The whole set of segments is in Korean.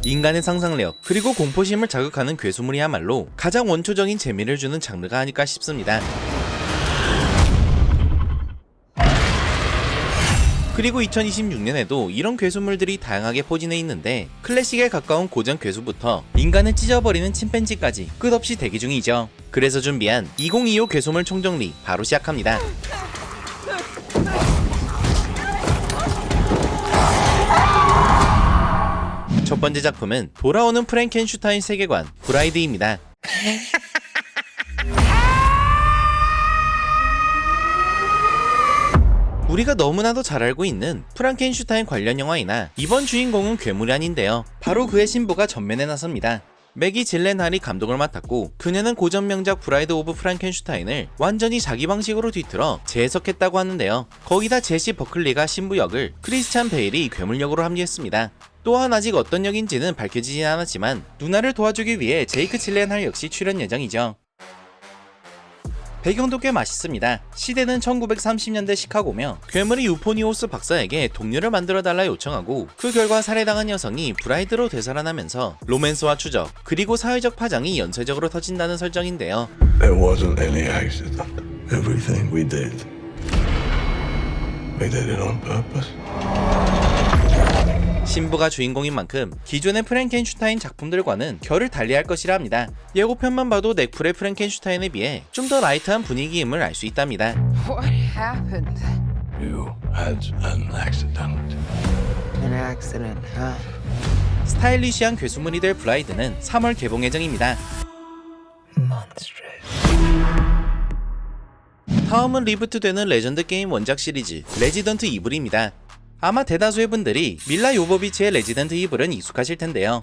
인간의 상상력 그리고 공포심을 자극하는 괴수물이야말로 가장 원초적인 재미를 주는 장르가 아닐까 싶습니다. 그리고 2026년에도 이런 괴수물들이 다양하게 포진해 있는데 클래식에 가까운 고전 괴수부터 인간을 찢어버리는 침팬지까지 끝없이 대기 중이죠. 그래서 준비한 2025 괴수물 총정리 바로 시작합니다. 첫 번째 작품은 돌아오는 프랭켄슈타인 세계관 브라이드입니다. 우리가 너무나도 잘 알고 있는 프랑켄슈타인 관련 영화이나 이번 주인공은 괴물이 아닌데요. 바로 그의 신부가 전면에 나섭니다. 매기 질렌할이 감독을 맡았고 그녀는 고전 명작 브라이드 오브 프랑켄슈타인을 완전히 자기 방식으로 뒤틀어 재해석했다고 하는데요. 거기다 제시 버클리가 신부 역을, 크리스찬 베일이 괴물 역으로 합류했습니다. 또한 아직 어떤 역인지는 밝혀지진 않았지만 누나를 도와주기 위해 제이크 질렌할 역시 출연 예정이죠. 배경도 꽤 맛있습니다. 시대는 1930년대 시카고며 괴물이 유포니오스 박사에게 동료를 만들어달라 요청하고 그 결과 살해당한 여성이 브라이드로 되살아나면서 로맨스와 추적 그리고 사회적 파장이 연쇄적으로 터진다는 설정인데요. There wasn't any accident. Everything we did it on purpose. 신부가 주인공인 만큼 기존의 프랭켄슈타인 작품들과는 결을 달리할 것이라 합니다. 예고편만 봐도 넥플의 프랭켄슈타인에 비해 좀 더 라이트한 분위기임을 알 수 있답니다. What happened? You had an accident. An accident, huh? 스타일리시한 괴수물이 될 브라이드는 3월 개봉 예정입니다. Monstrous. 다음은 리부트되는 레전드 게임 원작 시리즈 레지던트 이블입니다. 아마 대다수의 분들이 밀라 요보비치의 레지던트 이블은 익숙하실 텐데요.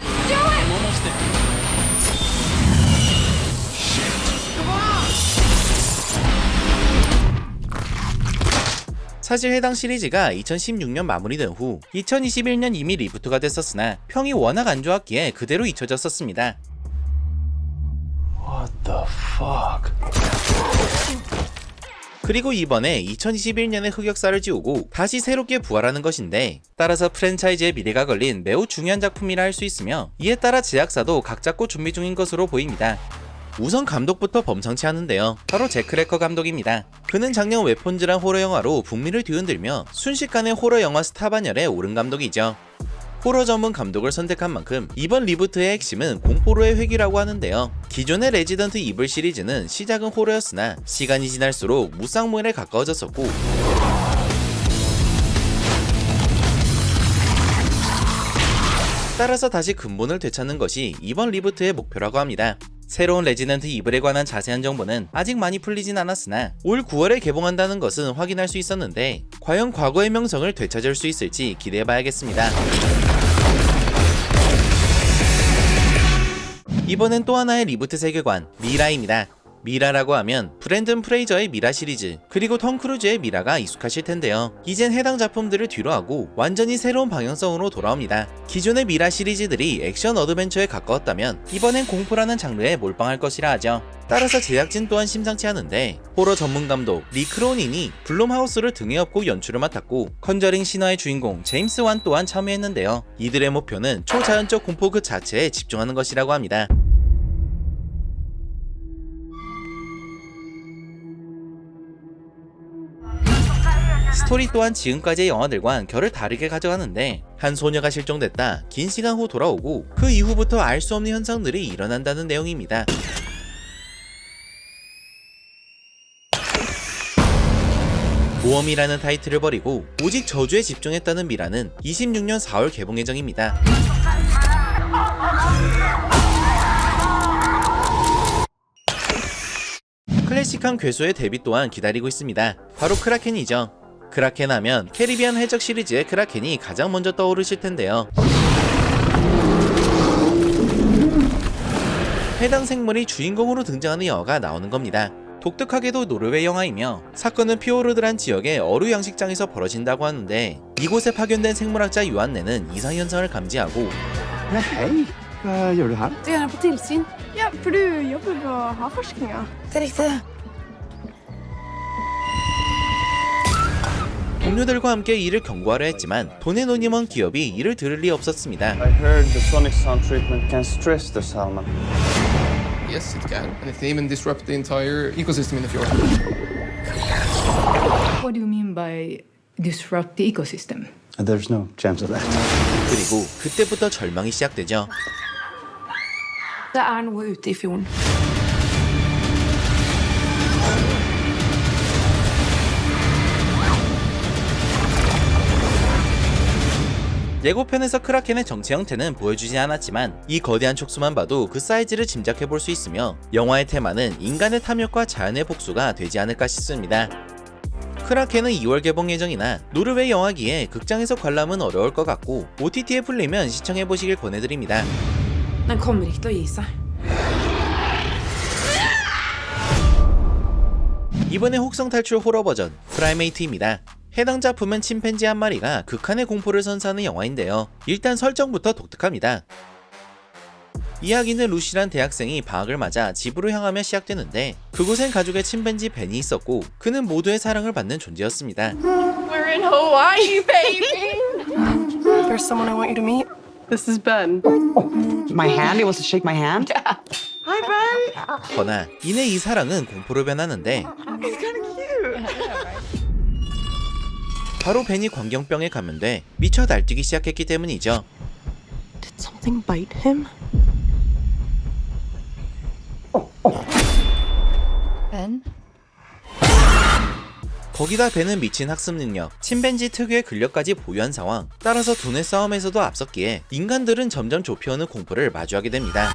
사실 해당 시리즈가 2016년 마무리된 후 2021년 이미 리부트가 됐었으나 평이 워낙 안 좋았기에 그대로 잊혀졌었습니다. What the fuck? 그리고 이번에 2021년의 흑역사를 지우고 다시 새롭게 부활하는 것인데 따라서 프랜차이즈의 미래가 걸린 매우 중요한 작품이라 할 수 있으며 이에 따라 제작사도 각 잡고 준비 중인 것으로 보입니다. 우선 감독부터 범상치 않은데요. 바로 제크 레커 감독입니다. 그는 작년 웨폰즈란 호러 영화로 북미를 뒤흔들며 순식간에 호러 영화 스타 반열에 오른 감독이죠. 호러 전문 감독을 선택한 만큼 이번 리부트의 핵심은 공포로의 회귀라고 하는데요. 기존의 레지던트 이블 시리즈는 시작은 호러였으나 시간이 지날수록 무쌍물에 가까워졌었고 따라서 다시 근본을 되찾는 것이 이번 리부트의 목표라고 합니다. 새로운 레지던트 이블에 관한 자세한 정보는 아직 많이 풀리진 않았으나 올 9월에 개봉한다는 것은 확인할 수 있었는데 과연 과거의 명성을 되찾을 수 있을지 기대해봐야겠습니다. 이번엔 또 하나의 리부트 세계관 미라입니다. 미라라고 하면 브랜든 프레이저의 미라 시리즈 그리고 톰 크루즈의 미라가 익숙하실 텐데요. 이젠 해당 작품들을 뒤로하고 완전히 새로운 방향성으로 돌아옵니다. 기존의 미라 시리즈들이 액션 어드벤처에 가까웠다면 이번엔 공포라는 장르에 몰빵할 것이라 하죠. 따라서 제작진 또한 심상치 않은데 호러 전문 감독 리 크로닌이 블룸하우스를 등에 업고 연출을 맡았고 컨저링 신화의 주인공 제임스 완 또한 참여했는데요. 이들의 목표는 초자연적 공포 그 자체에 집중하는 것이라고 합니다. 스토리 또한 지금까지의 영화들과는 결을 다르게 가져가는데 한 소녀가 실종됐다 긴 시간 후 돌아오고 그 이후부터 알 수 없는 현상들이 일어난다는 내용입니다. 모험이라는 타이틀을 버리고 오직 저주에 집중했다는 미라는 26년 4월 개봉 예정입니다. 클래식한 괴수의 데뷔 또한 기다리고 있습니다. 바로 크라켄이죠. 크라켄 하면 캐리비안 해적 시리즈의 크라켄이 가장 먼저 떠오르실 텐데요. 해당 생물이 주인공으로 등장하는 영화가 나오는 겁니다. 독특하게도 노르웨이 영화이며 사건은 피오르드란 지역의 어류 양식장에서 벌어진다고 하는데 이곳에 파견된 생물학자 요한네는 이상현상을 감지하고 Hej, vad gör du här? Du är här på tillsyn. Ja, för du jobbar på havforskninga. Det är riktigt. 동료들과 함께 이를 경고하려 했지만 돈에 눈이 먼 기업이 이를 들을 리 없었습니다. I heard the sonic sound treatment can stress the salmon. Yes, it can. And it can even disrupt the entire ecosystem in the fjord. What do you mean by disrupt the ecosystem? There's no chance of that. 그리고 그때부터 절망이 시작되죠. Det er noe ute i fjorden. 예고편에서 크라켄의 정체 형태는 보여주지 않았지만 이 거대한 촉수만 봐도 그 사이즈를 짐작해 볼 수 있으며 영화의 테마는 인간의 탐욕과 자연의 복수가 되지 않을까 싶습니다. 크라켄은 2월 개봉 예정이나 노르웨이 영화기에 극장에서 관람은 어려울 것 같고 OTT에 풀리면 시청해 보시길 권해드립니다. Den kommer ikke til å gi seg. 이번에 혹성 탈출 호러 버전 프라이메이트입니다. 해당 작품은 침팬지 한 마리가 극한의 공포를 선사하는 영화인데요. 일단 설정부터 독특합니다. 이야기는 루시란 대학생이 방학을 맞아 집으로 향하며 시작되는데 그곳엔 가족의 침팬지 벤이 있었고 그는 모두의 사랑을 받는 존재였습니다. We're in Hawaii, baby! There's someone I want you to meet. This is Ben. My hand? He wants to shake my hand? Hi, Ben! 허나 이내 이 사랑은 공포로 변하는데 He's kind of cute. 바로 벤이 광경병에 감염돼 미쳐 날뛰기 시작했기 때문이죠. Did something bite him? Ben? 거기다 벤은 미친 학습 능력, 침팬지 특유의 근력까지 보유한 상황, 따라서 두뇌 싸움에서도 앞섰기에 인간들은 점점 좁혀오는 공포를 마주하게 됩니다.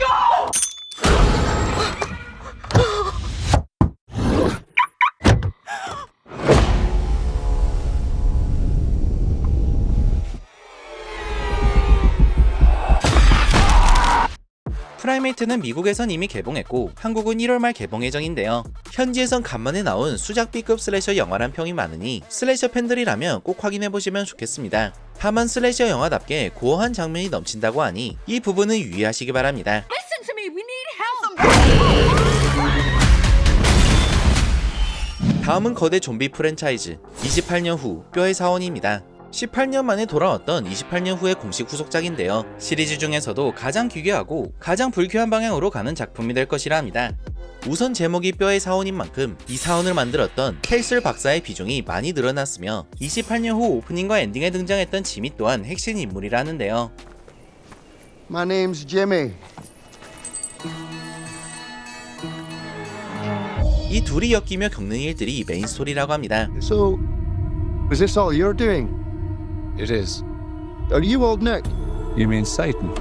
프라이메이트는 미국에선 이미 개봉했고 한국은 1월 말 개봉 예정인데요. 현지에선 간만에 나온 수작 B급 슬래셔 영화란 평이 많으니 슬래셔 팬들이라면 꼭 확인해보시면 좋겠습니다. 다만 슬래셔 영화답게 고어한 장면이 넘친다고 하니 이 부분은 유의하시기 바랍니다. Listen to me, we need help! 다음은 거대 좀비 프랜차이즈 28년 후 뼈의 사원입니다. 18년 만에 돌아왔던 28년 후의 공식 후속작인데요. 시리즈 중에서도 가장 기괴하고 가장 불쾌한 방향으로 가는 작품이 될 것이라 합니다. 우선 제목이 뼈의 사원인 만큼 이 사원을 만들었던 켈슬 박사의 비중이 많이 늘어났으며 28년 후 오프닝과 엔딩에 등장했던 지미 또한 핵심 인물이라 하는데요. My name's Jimmy. 이 둘이 엮이며 겪는 일들이 메인 스토리라고 합니다. So, is this all you're doing? It is. Are you Old Nick? You mean Satan?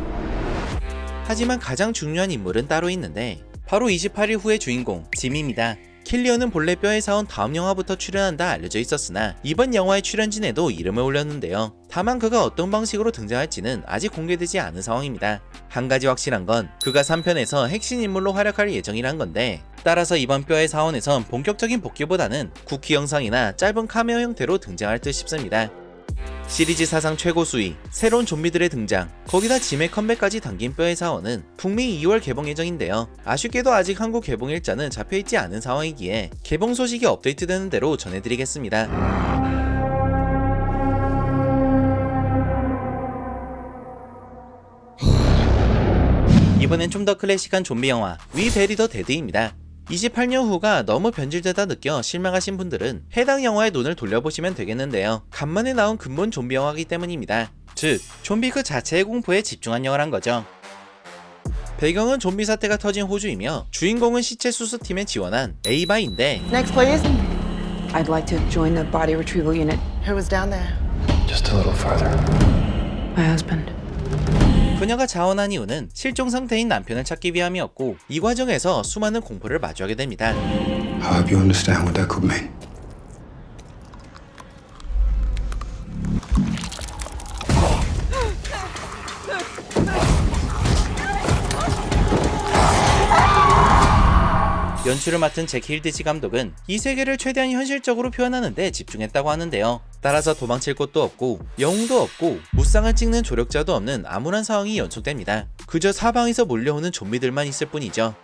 하지만 가장 중요한 인물은 따로 있는데 바로 28일 후의 주인공 지미입니다. 킬리언은 본래 뼈의 사원 다음 영화부터 출연한다 알려져 있었으나 이번 영화의 출연진에도 이름을 올렸는데요. 다만 그가 어떤 방식으로 등장할지는 아직 공개되지 않은 상황입니다. 한 가지 확실한 건 그가 3편에서 핵심 인물로 활약할 예정이란 건데 따라서 이번 뼈의 사원에선 본격적인 복귀보다는 쿠키 영상이나 짧은 카메오 형태로 등장할 듯 싶습니다. 시리즈 사상 최고 수위, 새로운 좀비들의 등장, 거기다 짐의 컴백까지 담긴 뼈의 사원은 북미 2월 개봉 예정인데요. 아쉽게도 아직 한국 개봉 일자는 잡혀있지 않은 상황이기에 개봉 소식이 업데이트되는 대로 전해드리겠습니다. 이번엔 좀 더 클래식한 좀비 영화 위 베리 더 데드입니다. 28년 후가 너무 변질되다 느껴 실망하신 분들은 해당 영화에 눈을 돌려보시면 되겠는데요. 간만에 나온 근본 좀비 영화이기 때문입니다. 즉, 좀비 그 자체의 공포에 집중한 영화란 거죠. 배경은 좀비 사태가 터진 호주이며 주인공은 시체 수습팀에 지원한 에이바인데 Next, please. I'd like to join the body retrieval unit. Who was down there? Just a little farther. My husband. 그녀가 자원한 이유는 실종 상태인 남편을 찾기 위함이었고 이 과정에서 수많은 공포를 마주하게 됩니다. I hope you understand what that could mean. 연출을 맡은 잭 힐디지 감독은 이 세계를 최대한 현실적으로 표현하는 데 집중했다고 하는데요. 따라서 도망칠 곳도 없고 영웅도 없고 무쌍을 찍는 조력자도 없는 암울한 상황이 연속됩니다. 그저 사방에서 몰려오는 좀비들만 있을 뿐이죠.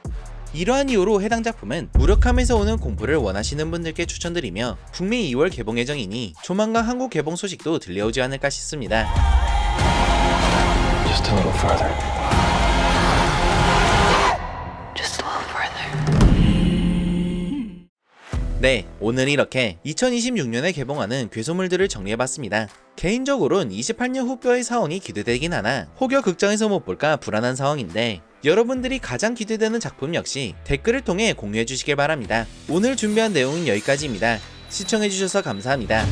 이러한 이유로 해당 작품은 무력함에서 오는 공포를 원하시는 분들께 추천드리며 북미 2월 개봉 예정이니 조만간 한국 개봉 소식도 들려오지 않을까 싶습니다. Just a little further. Just a little further. 네, 오늘 이렇게 2026년에 개봉하는 괴소물들을 정리해봤습니다. 개인적으로는 28년 후뼈의 상황이 기대되긴 하나 혹여 극장에서 못 볼까 불안한 상황인데 여러분들이 가장 기대되는 작품 역시 댓글을 통해 공유해주시길 바랍니다. 오늘 준비한 내용은 여기까지입니다. 시청해주셔서 감사합니다.